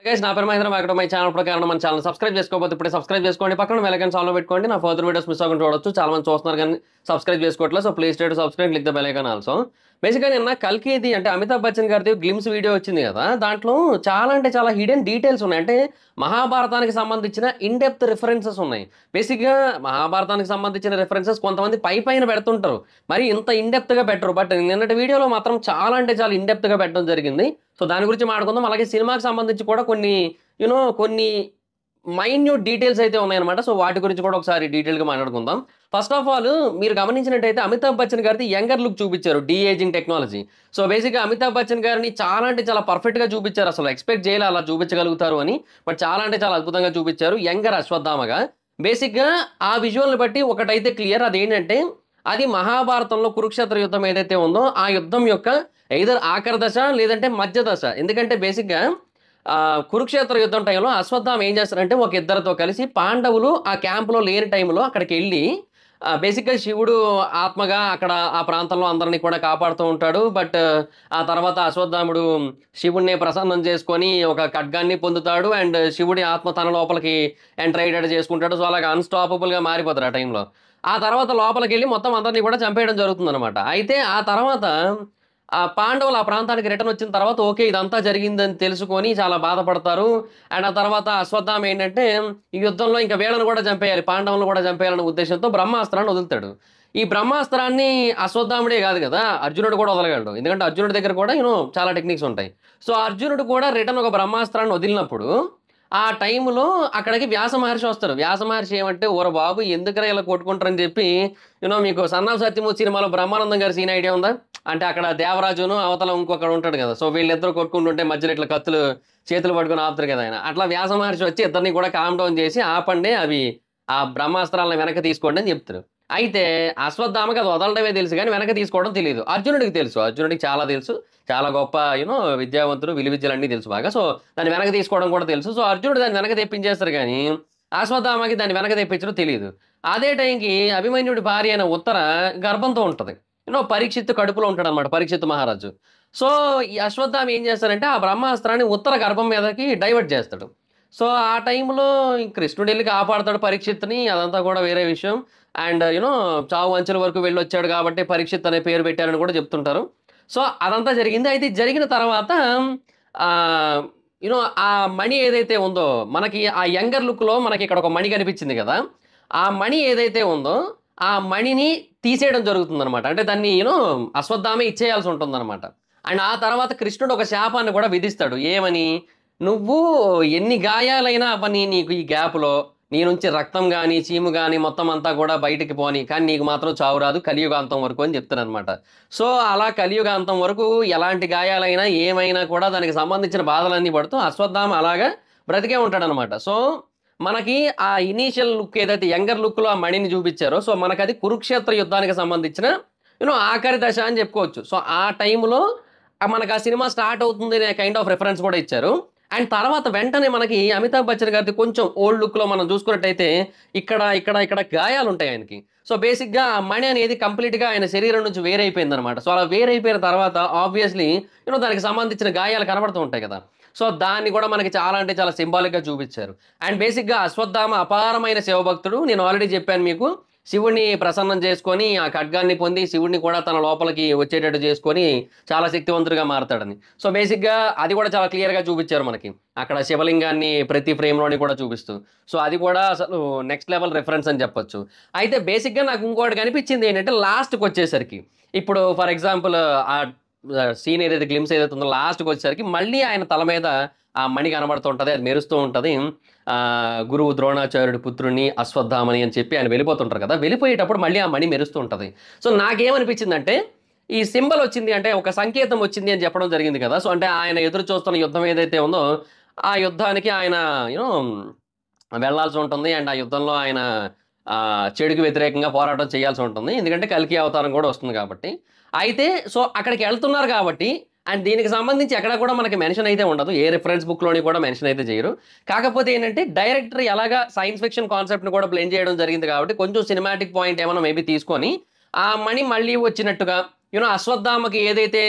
Guys నా పేరు Mahindra my channel ప్రకారం మన ఛానల్ సబ్స్క్రైబ్ చేసుకోకపోతే ఇప్పుడే సబ్స్క్రైబ్ చేసుకోండి పక్కన బెల్ ఐకాన్ ఆల్ పెట్టుకోండి నా ఫర్దర్ వీడియోస్ మిస్ అవ్వకుండా చూడొచ్చు చాలా మంది చూస్తున్నారు కానీ సబ్స్క్రైబ్ చేసుకోవట్లేదు so please to subscribe click the bell icon also బేసిక్గా నిన్న కల్కిది అంటే అమితాబ్ బచ్చన్ గారిది గ్లిమ్స్ వీడియో వచ్చింది కదా దాంట్లో చాలా అంటే చాలా హిడెన్ డీటెయిల్స్ ఉన్నాయి అంటే మహాభారతానికి సంబంధించిన ఇన్ డెప్త్ రిఫరెన్సెస్ ఉన్నాయి బేసిక్గా మహాభారతానికి సంబంధించిన రిఫరెన్సెస్ కొంతమంది పైన పెడుతుంటారు మరి ఇంత ఇన్ డెప్త్గా పెట్టరు బట్ నిన్నటి వీడియోలో మాత్రం చాలా అంటే చాలా ఇన్ డెప్త్గా పెట్టడం జరిగింది సో దాని గురించి మాట్లాడుకుందాం అలాగే సినిమాకి సంబంధించి కూడా కొన్ని కొన్ని మైన్యూట్ డీటెయిల్స్ అయితే ఉన్నాయన్నమాట సో వాటి గురించి కూడా ఒకసారి డీటెయిల్గా మాట్లాడుకుందాం ఫస్ట్ ఆఫ్ ఆల్ మీరు గమనించినట్టయితే అమితాబ్ బచ్చన్ గారిది యంగర్ లుక్ చూపించారు డీ ఏజింగ్ టెక్నాలజీ సో బేసిక్గా అమితాబ్ బచ్చన్ గారిని చాలా అంటే చాలా పర్ఫెక్ట్గా చూపించారు అసలు ఎక్స్పెక్ట్ చేయాలి అలా చూపించగలుగుతారు అని బట్ చాలా అంటే చాలా అద్భుతంగా చూపించారు యంగర్ అశ్వత్థామగా బేసిక్గా ఆ విజువల్ని బట్టి ఒకటైతే క్లియర్ అదేంటంటే అది మహాభారతంలో కురుక్షేత్ర యుద్ధం ఏదైతే ఉందో ఆ యుద్ధం యొక్క ఎయిదర్ ఆఖరి దశ లేదంటే మధ్య దశ ఎందుకంటే బేసిక్గా కురుక్షేత్ర యుద్ధం టైంలో అశ్వత్థామ ఏం చేస్తారంటే ఒక ఇద్దరితో కలిసి పాండవులు ఆ క్యాంపులో లేని టైంలో అక్కడికి వెళ్ళి బేసిక్గా శివుడు ఆత్మగా అక్కడ ఆ ప్రాంతంలో అందరినీ కూడా కాపాడుతూ ఉంటాడు బట్ ఆ తర్వాత అశ్వత్థాముడు శివుడిని ప్రసన్నం చేసుకొని ఒక ఖడ్గాన్ని పొందుతాడు అండ్ శివుడి ఆత్మ తన లోపలికి ఎంటర్ అయ్యేటట్టు చేసుకుంటాడు సో అలాగే అన్స్టాపబుల్గా మారిపోతారు ఆ టైంలో ఆ తర్వాత లోపలికి వెళ్ళి మొత్తం అందరినీ కూడా చంపేయడం జరుగుతుంది అనమాట అయితే ఆ తర్వాత ఆ పాండవులు ఆ ప్రాంతానికి రిటర్న్ వచ్చిన తర్వాత ఓకే ఇదంతా జరిగిందని తెలుసుకొని చాలా బాధపడతారు అండ్ ఆ తర్వాత అశ్వత్థామ ఏంటంటే ఈ యుద్ధంలో ఇంకా వీళ్ళని కూడా చంపేయాలి పాండవులను కూడా చంపేయాలనే ఉద్దేశంతో బ్రహ్మాస్త్రాన్ని వదులుతాడు ఈ బ్రహ్మాస్త్రాన్ని అశ్వత్థాముడే కాదు కదా అర్జునుడు కూడా వదలగలడు ఎందుకంటే అర్జునుడి దగ్గర కూడా చాలా టెక్నిక్స్ ఉంటాయి సో అర్జునుడు కూడా రిటర్న్ ఒక బ్రహ్మాస్త్రాన్ని వదిలినప్పుడు ఆ టైంలో అక్కడికి వ్యాస మహర్షి వస్తారు వ్యాస మహర్షి ఏమంటే ఓర బాబు ఎందుకరా ఇలా కొట్టుకుంటారని చెప్పి మీకు సన్నాఫ్ సత్యమూర్తి సినిమాలో బ్రహ్మానందం గారి సీన్ ఐడియా ఉందా అంటే అక్కడ దేవరాజును అవతల ఇంకొకడు ఉంటాడు కదా సో వీళ్ళిద్దరు కొట్టుకుంటుంటే మధ్యలో ఇట్లా కత్తులు చేతులు పట్టుకుని ఆపుతారు కదా ఆయన అట్లా వ్యాస మహర్షి వచ్చి ఇద్దరిని కూడా కామ్ డౌన్ చేసి ఆపండి అవి ఆ బ్రహ్మాస్త్రాలను వెనక తీసుకోండి అని చెప్తారు అయితే అశ్వత్థామకి అది వదలడమే తెలుసు కానీ వెనక తీసుకోవడం తెలియదు అర్జునుడికి తెలుసు అర్జునుడికి చాలా తెలుసు చాలా గొప్ప విద్యావంతుడు విలువిద్యలన్నీ తెలుసు బాగా సో దాన్ని వెనక తీసుకోవడం కూడా తెలుసు సో అర్జునుడు దాన్ని వెనక తెప్పించేస్తారు కానీ అశ్వత్థామకి దాన్ని వెనక తెప్పించడం తెలియదు అదే టైంకి అభిమన్యుడి భార్య అయిన ఉత్తర గర్భంతో ఉంటుంది పరీక్షిత్తు కడుపులో ఉంటాడు అనమాట పరీక్షిత్తు మహారాజు సో ఈ అశ్వత్థామ ఏం చేస్తారంటే ఆ బ్రహ్మాస్త్రాన్ని ఉత్తర గర్భం మీదకి డైవర్ట్ చేస్తాడు సో ఆ టైంలో కృష్ణుడు వెళ్ళి కాపాడతాడు పరీక్షిత్తుని అదంతా కూడా వేరే విషయం అండ్ చావు అంచెల వరకు వెళ్ళి వచ్చాడు కాబట్టి పరీక్షిత్ అనే పేరు పెట్టారని కూడా చెప్తుంటారు సో అదంతా జరిగింది అయితే జరిగిన తర్వాత ఆ మణి ఏదైతే ఉందో మనకి ఆ యంగర్ లుక్లో మనకి ఇక్కడ ఒక మణి కనిపించింది కదా ఆ మణి ఏదైతే ఉందో ఆ మణిని తీసేయడం జరుగుతుంది అనమాట అంటే దాన్ని అశ్వత్థామే ఇచ్చేయాల్సి ఉంటుంది అనమాట అండ్ ఆ తర్వాత కృష్ణుడు ఒక శాపాన్ని కూడా విధిస్తాడు ఏమని నువ్వు ఎన్ని గాయాలైనా అవన్నీ నీకు ఈ గ్యాప్లో నీ నుంచి రక్తం కానీ చీము కానీ మొత్తం అంతా కూడా బయటికి పోని కానీ నీకు మాత్రం చావు రాదు కలియుగాంతం వరకు అని చెప్తానమాట సో అలా కలియుగాంతం వరకు ఎలాంటి గాయాలైనా ఏమైనా కూడా దానికి సంబంధించిన బాధలన్నీ పడుతూ అశ్వత్థామ అలాగా బ్రతికే ఉంటాడనమాట సో మనకి ఆ ఇనీషియల్ లుక్ ఏదైతే యంగర్ లుక్లో ఆ మణిని చూపించారో సో మనకు అది కురుక్షేత్ర యుద్ధానికి సంబంధించిన ఆఖరి దశ అని చెప్పుకోవచ్చు సో ఆ టైంలో మనకు ఆ సినిమా స్టార్ట్ అవుతుంది అనే కైండ్ ఆఫ్ రెఫరెన్స్ కూడా ఇచ్చారు అండ్ తర్వాత వెంటనే మనకి అమితాబ్ బచ్చన్ గారిది కొంచెం ఓల్డ్ లుక్లో మనం చూసుకున్నట్టయితే ఇక్కడ గాయాలు ఉంటాయి ఆయనకి సో బేసిక్గా ఆ మణి అనేది కంప్లీట్గా ఆయన శరీరం నుంచి వేరైపోయింది అనమాట సో అలా వేరైపోయిన తర్వాత ఆబ్వియస్లీ దానికి సంబంధించిన గాయాలు కనబడుతూ ఉంటాయి కదా సో దాన్ని కూడా మనకి చాలా అంటే చాలా సింబాలిక్గా చూపించారు అండ్ బేసిక్గా అశ్వత్థామ అపారమైన శివభక్తుడు నేను ఆల్రెడీ చెప్పాను మీకు శివుడిని ప్రసన్నం చేసుకొని ఆ ఖడ్గాన్ని పొంది శివుడిని కూడా తన లోపలికి వచ్చేటట్టు చేసుకొని చాలా శక్తివంతుడిగా మారతాడని సో బేసిక్గా అది కూడా చాలా క్లియర్గా చూపించారు మనకి అక్కడ శివలింగాన్ని ప్రతి ఫ్రేమ్లోని కూడా చూపిస్తూ సో అది కూడా అసలు నెక్స్ట్ లెవెల్ రెఫరెన్స్ అని చెప్పొచ్చు అయితే బేసిక్గా నాకు ఇంకోటి కనిపించింది ఏంటంటే లాస్ట్కి వచ్చేసరికి ఇప్పుడు ఫర్ ఎగ్జాంపుల్ ఆ సీన్ ఏదైతే గ్లిమ్స్ ఏదైతే ఉందో లాస్ట్కి వచ్చేసరికి మళ్ళీ ఆయన తల మీద ఆ మణి కనబడుతూ ఉంటుంది అది మెరుస్తూ ఉంటుంది గురువు ద్రోణాచార్యుడి పుత్రుని అశ్వత్థామని అని చెప్పి ఆయన వెళ్ళిపోతుంటారు కదా వెళ్ళిపోయేటప్పుడు మళ్ళీ ఆ మణి మెరుస్తూ ఉంటుంది సో నాకేమనిపించిందంటే ఈ సింబల్ వచ్చింది అంటే ఒక సంకేతం వచ్చింది అని చెప్పడం జరిగింది కదా సో అంటే ఆయన ఎదురు చూస్తున్న యుద్ధం ఏదైతే ఉందో ఆ యుద్ధానికి ఆయన వెళ్లాల్సి ఉంటుంది అండ్ ఆ యుద్ధంలో ఆయన చెడుకు వ్యతిరేకంగా పోరాటం చేయాల్సి ఉంటుంది ఎందుకంటే కల్కి అవతారం కూడా వస్తుంది కాబట్టి అయితే సో అక్కడికి వెళ్తున్నారు కాబట్టి అండ్ దీనికి సంబంధించి ఎక్కడ కూడా మనకి మెన్షన్ అయితే ఉండదు ఏ రిఫరెన్స్ బుక్లోని కూడా మెన్షన్ అయితే చేయరు కాకపోతే ఏంటంటే డైరెక్టర్ ఎలాగా సైన్స్ ఫిక్షన్ కాన్సెప్ట్ని కూడా బ్లెండ్ చేయడం జరిగింది కాబట్టి కొంచెం సినిమాటిక్ పాయింట్ ఏమైనా మేబీ తీసుకొని ఆ మణి మళ్ళీ వచ్చినట్టుగా అశ్వత్థామకి ఏదైతే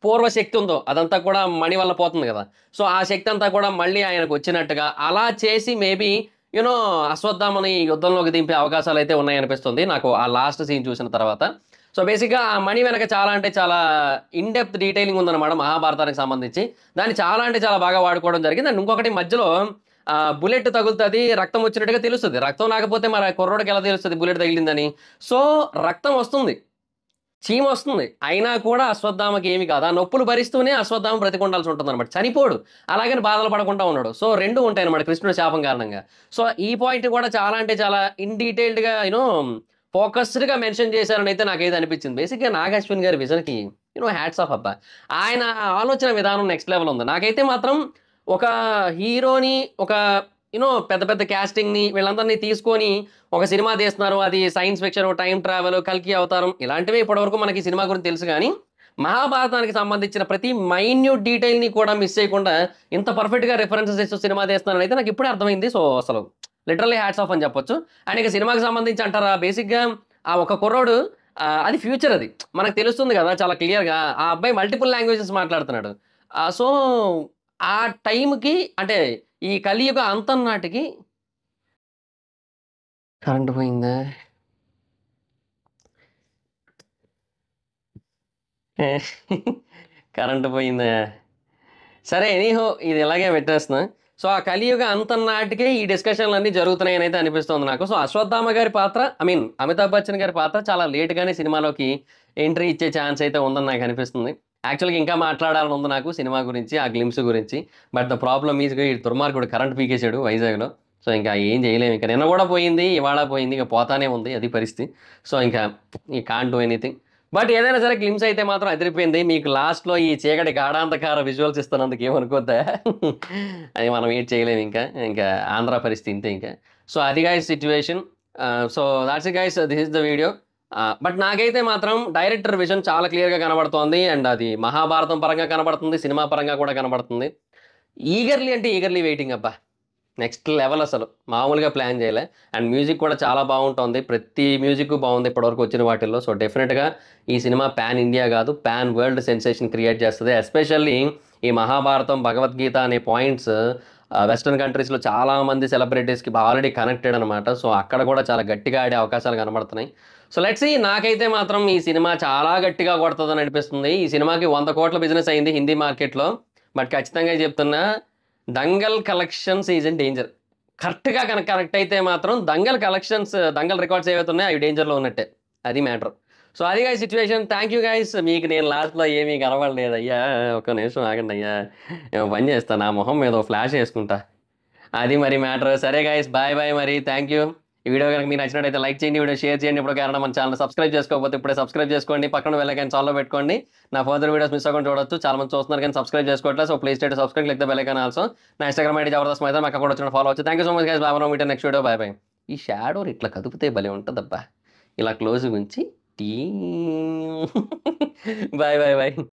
పూర్వ శక్తి ఉందో అదంతా కూడా మణి వల్ల పోతుంది కదా. సో ఆ శక్తి అంతా కూడా మళ్ళీ ఆయనకు వచ్చినట్టుగా అలా చేసి మేబీ యూనో అశ్వత్థామని యుద్ధంలోకి దింపే అవకాశాలు అయితే ఉన్నాయనిపిస్తుంది నాకు ఆ లాస్ట్ సీన్ చూసిన తర్వాత. సో బేసిక్గా ఆ మణి వెనక చాలా అంటే చాలా ఇన్ డెప్త్ డీటెయిలింగ్ ఉందన్నమాట మహాభారతానికి సంబంధించి. దాన్ని చాలా అంటే చాలా బాగా వాడుకోవడం జరిగింది. అండ్ ఇంకొకటి మధ్యలో బుల్లెట్ తగులుతుంది, రక్తం వచ్చినట్టుగా తెలుస్తుంది. రక్తం లేకపోతే మరి ఆ కుర్రోడికి ఎలా తెలుస్తుంది బుల్లెట్ తగిలిందని. సో రక్తం వస్తుంది, చీమ వస్తుంది. అయినా కూడా అశ్వత్థామకి ఏమి కాదు. ఆ నొప్పులు భరిస్తూనే అశ్వత్థామ బ్రతికుండాల్సి ఉంటుందన్నమాట. చనిపోడు. అలాగని బాధలు పడకుండా ఉన్నాడు. సో 2 ఉంటాయన్నమాట కృష్ణుడి శాపం కారణంగా. సో ఈ పాయింట్ కూడా చాలా అంటే చాలా ఇన్ డీటెయిల్డ్‌గా ఫోకస్డ్‌గా మెన్షన్ చేశారనైతే నాకైతే అనిపించింది. బేసిక్‌గా నాగ్ అశ్విన్ గారి విజన్‌కి హ్యాట్స్ ఆఫ్ అబ్బా! ఆయన ఆలోచన విధానం నెక్స్ట్ లెవెల్ ఉంది. నాకైతే మాత్రం ఒక హీరోని ఒక పెద్ద పెద్ద క్యాస్టింగ్‌ని వీళ్ళందరిని తీసుకొని ఒక సినిమా తీస్తున్నారు. అది సైన్స్ ఫిక్షన్, టైమ్ ట్రావెల్, కల్కి అవతారం ఇలాంటివే ఇప్పటివరకు మనకి సినిమా గురించి తెలుసు గానీ, మహాభారతానికి సంబంధించిన ప్రతి మైన్యూట్ డీటెయిల్‌ని కూడా మిస్ చేయకుండా ఇంత పర్ఫెక్ట్‌గా రిఫరెన్సెస్ ఇస్తూ సినిమా తీస్తున్నారనైతే నాకు ఇప్పుడే అర్థమైంది. సో, అసలు లిటరల్లీ హ్యాట్స్ ఆఫ్ అని చెప్పొచ్చు. అండ్ ఇక సినిమాకి సంబంధించి అంటారా బేసిక్‌గా ఆ ఒక కుర్రోడు అది ఫ్యూచర్ అది. మనకు తెలుస్తుంది గదా! చాలా క్లియర్‌గా. ఆ అబ్బాయి మల్టిపుల్ లాంగ్వేజెస్ మాట్లాడుతున్నాడు. సో, ఆ టైంకి అంటే ఈ కలియుగ అంతం నాటికి కరెంట్ పోయిందా? కరెంట్ పోయిందా? సరే ఎనీహౌ ఇది ఇలాగే పెట్టేస్తున్నా. సో, ఆ కలియుగ అంతం నాటికే ఈ డిస్కషన్‌లన్నీ జరుగుతున్నాయనైతే అనిపిస్తుంది నాకు. సో, అశ్వత్థామ గారి పాత్ర అమితాబ్ బచ్చన్ గారి పాత్ర చాలా లేట్‌గానే సినిమాలోకి ఎంట్రీ ఇచ్చే ఛాన్స్ అయితే ఉందని నాకనిపిస్తుంది. యాక్చువల్‌గా ఇంకా మాట్లాడాలని ఉంది నాకు సినిమా గురించి, ఆ గ్లింప్స్ గురించి. బట్ ద ప్రాబ్లమ్ ఈజ్ ఈ దుర్మార్గుడు కరెంట్ పీకేసాడు వైజాగ్‌లో. సో, ఇంకా ఏం చేయలేము. ఇంక నిన్న గూడా పోయింది, ఇవాళ పోయింది. ఇక పోతానే ఉంది. అది పరిస్థితి. సో, ఇంకా ఈ కాంట్ డూ ఎనీథింగ్. బట్ ఏదైనా సరే గ్లిమ్స్ అయితే మాత్రం అదిరిపోయింది. మీకు లాస్ట్‌లో ఈ చీకటి గాఢాంధకార విజువల్స్ ఇస్తున్నందుకు ఏమనుకోద్దా? అది మనం ఏటి చేయలేము ఇంకా. ఇంకా ఆంధ్ర పరిస్థితి ఇంతే ఇంకా. సో, అది guys situation. So, thoughts it guys. This is the video. But నాకైతే మాత్రం డైరెక్టర్ విజన్ చాలా క్లియర్‌గా కనబడుతోంది. అండ్ అది మహాభారతం పరంగా కనబడుతుంది. సినిమా పరంగా కూడా కనబడుతుంది. ఈగర్‌లీ అంటే ఈగర్‌లీ వెయిటింగ్ అబ్బా! నెక్స్ట్ లెవెల్ అసలు. మామూలుగా ప్లాన్ చేయలే. అండ్ మ్యూజిక్ కూడా చాలా బావుంటోంది. ప్రతి మ్యూజిక్కు బావుంది ఇప్పటివరకు వచ్చిన వాటిల్లో. సో, డెఫినిట్‌గా ఈ సినిమా పాన్ ఇండియా గాదు, పాన్ వరల్డ్ సెన్సేషన్ క్రియేట్ చేస్తది. ఎస్పెషల్లీ ఈ మహాభారతం, భగవద్గీత అనే పాయింట్స్ వెస్టర్న్ కంట్రీస్‌లో చాలా మంది సెలబ్రిటీస్‌కి ఆల్రెడీ కనెక్టెడ్ అనమాట. సో, అక్కడ కూడా చాలా గట్టిగా ఆడే అవకాశాలు కనబడుతున్నాయి. So, let's see. నాకైతే మాత్రం ఈ సినిమా చాలా గట్టిగా కొడతదని అనిపిస్తుంది. ఈ సినిమాకి 100,00,00,000 బిజినెస్ అయింది హిందీ మార్కెట్‌లో. బట్ ఖచ్చితంగా చెప్తున్నా 'Dangal' collections is in danger. కరెక్ట్‌గా కనుక కనెక్ట్ అయితే మాత్రం 'దంగల్' కలెక్షన్స్ 'దంగల్' రికార్డ్స్ ఏవైతే ఉన్నాయో అవి డేంజర్‌లో ఉన్నట్టే. అది మ్యాటర్. సో, అది guys situation. Thank you guys. మీకు నేను లాస్ట్‌లో ఏమీ కనపడలేదయ్యా. ఒక్క నిమిషం ఆగండయ్యా. ఓ పని చేస్తా. నా మొహం మీద ఓ ఫ్లాష్ యేసుకుంటా. అది మరి మ్యాటర్. సరే గైస్ బాయ్ బాయ్ మరి. Thank you. ఈ వీడియో గనుక మీకు నచ్చినట్టయితే లైక్ చేయండి. వీడియో షేర్ చేయండి. ఇప్పుడు కారణం మన ఛానెల్ సబ్స్క్రైబ్ చేసుకోకపోతే ఇప్పుడే సబ్స్క్రైబ్ చేసుకోండి. పక్కన బెల్ ఐకాన్ ఆల్‌లో పెట్టుకోండి. నా ఫర్దర్ వీడియోస్ మిస్ అవ్వకుండా చూడొచ్చు. చాలా మంది చూస్తున్నారు కానీ సబ్స్క్రైబ్ చేసుకోవట్లేదు. So, please to subscribe click the bell icon also. నా ఇన్‌స్టాగ్రామ్ ఐడీ జబర్దస్త్ మైదాన్. నాకు అక్కడ వచ్చిన ఫాలో అవ్వచ్చు. Thank you so much guys. Bye. మనం meet next video. Bye bye. ఈ షాడోని ఇట్లా కదిపితే భలే ఉంటదబ్బా! ఇలా క్లోజ్‌గుంచి టీ బాయ్ బాయ్ బాయ్.